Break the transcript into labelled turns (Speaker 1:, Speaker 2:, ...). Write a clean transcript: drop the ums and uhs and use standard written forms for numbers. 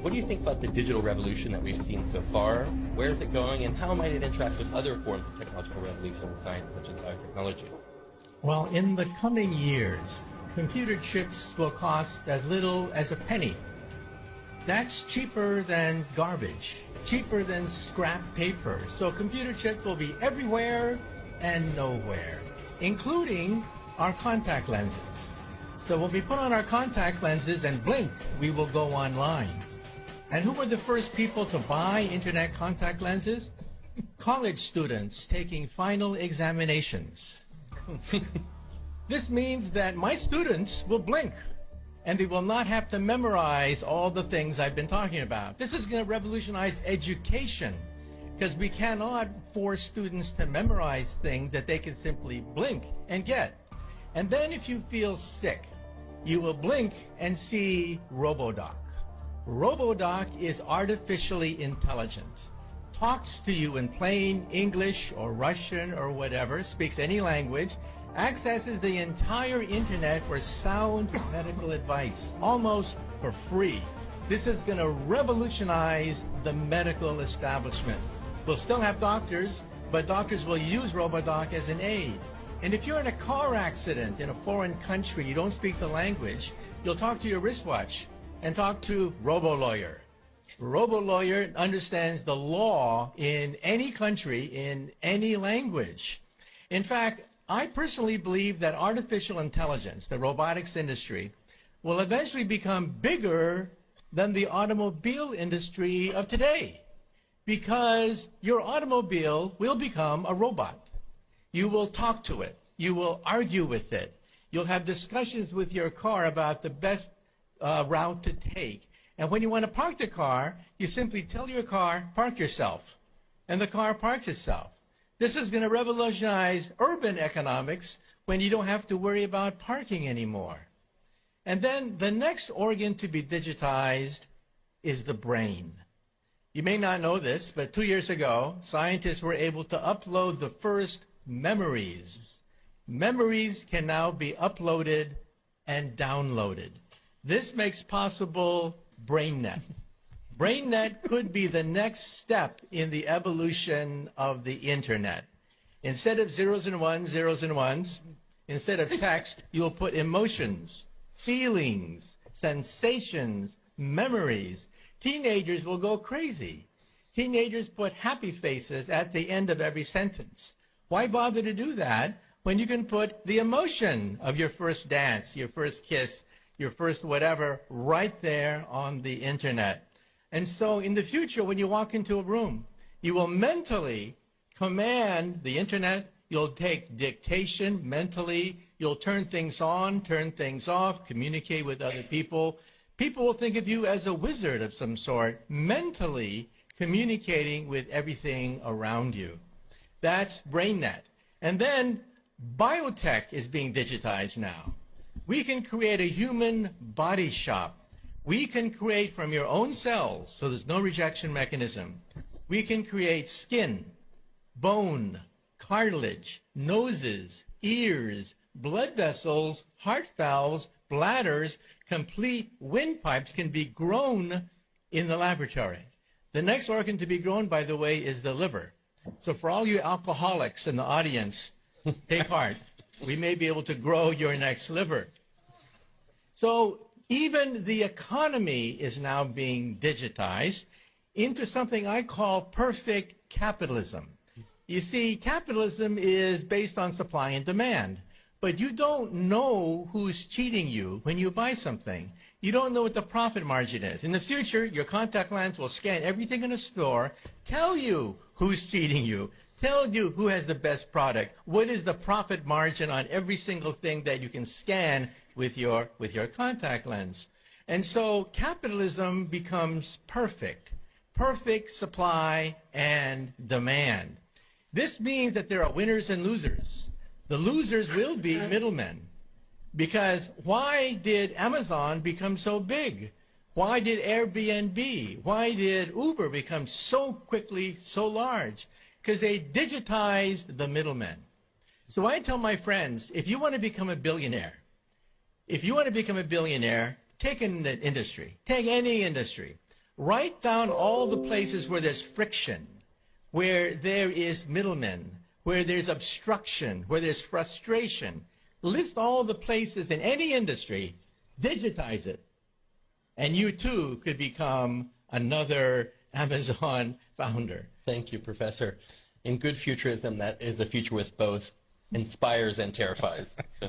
Speaker 1: What do you think about the digital revolution that we've seen so far? Where is it going, and how might it interact with other forms of technological revolution in science, such as biotechnology?
Speaker 2: Well, in the coming years, computer chips will cost as little as a penny. That's cheaper than garbage, cheaper than scrap paper. So computer chips will be everywhere and nowhere, including our contact lenses. So when we put on our contact lenses and blink, we will go online. And who were the first people to buy internet contact lenses? College students taking final examinations. This means that my students will blink, and they will not have to memorize all the things I've been talking about. This is going to revolutionize education, because we cannot force students to memorize things that they can simply blink and get. And then if you feel sick, you will blink and see RoboDoc. RoboDoc is artificially intelligent, talks to you in plain English or Russian or whatever, speaks any language, accesses the entire internet for sound medical advice, almost for free. This is going to revolutionize the medical establishment. We'll still have doctors, but doctors will use RoboDoc as an aid. And if you're in a car accident in a foreign country, you don't speak the language, you'll talk to your wristwatch and talk to RoboLawyer. RoboLawyer understands the law in any country, in any language. In fact, I personally believe that artificial intelligence, the robotics industry, will eventually become bigger than the automobile industry of today, because your automobile will become a robot. You will talk to it. You will argue with it. You'll have discussions with your car about the best route to take. And when you want to park the car, you simply tell your car, park yourself. And the car parks itself. This is going to revolutionize urban economics when you don't have to worry about parking anymore. And then the next organ to be digitized is the brain. You may not know this, but 2 years ago, scientists were able to upload the first memories. Memories can now be uploaded and downloaded. This makes possible BrainNet. BrainNet could be the next step in the evolution of the internet. Instead of zeros and ones, instead of text, you'll put emotions, feelings, sensations, memories. Teenagers will go crazy. Teenagers put happy faces at the end of every sentence. Why bother to do that when you can put the emotion of your first dance, your first kiss, your first whatever right there on the internet? And so in the future, when you walk into a room, you will mentally command the internet. You'll take dictation mentally. You'll turn things on, turn things off, communicate with other people. People will think of you as a wizard of some sort, mentally communicating with everything around you. That's BrainNet. And then biotech is being digitized now. We can create a human body shop. We can create from your own cells, so there's no rejection mechanism. We can create skin, bone, cartilage, noses, ears, blood vessels, heart valves, bladders. Complete windpipes can be grown in the laboratory. The next organ to be grown, by the way, is the liver. So for all you alcoholics in the audience, take heart. We may be able to grow your next liver. So even the economy is now being digitized into something I call perfect capitalism. You see, capitalism is based on supply and demand. But you don't know who's cheating you when you buy something. You don't know what the profit margin is. In the future, your contact lens will scan everything in a store, tell you who's cheating you, tell you who has the best product, what is the profit margin on every single thing that you can scan with your contact lens. And so capitalism becomes perfect supply and demand. This means that there are winners and losers. The losers will be middlemen. Because why did Amazon become so big? Why did Airbnb? Why did Uber become so quickly so large? Because they digitized the middlemen. So I tell my friends, if you want to become a billionaire, take an industry. Take any industry. Write down all the places where there's friction, where there is middlemen, where there's obstruction, where there's frustration. List all the places in any industry, digitize it, and you too could become another Amazon founder.
Speaker 1: Thank you, Professor. In good futurism, that is a future with both inspires and terrifies. So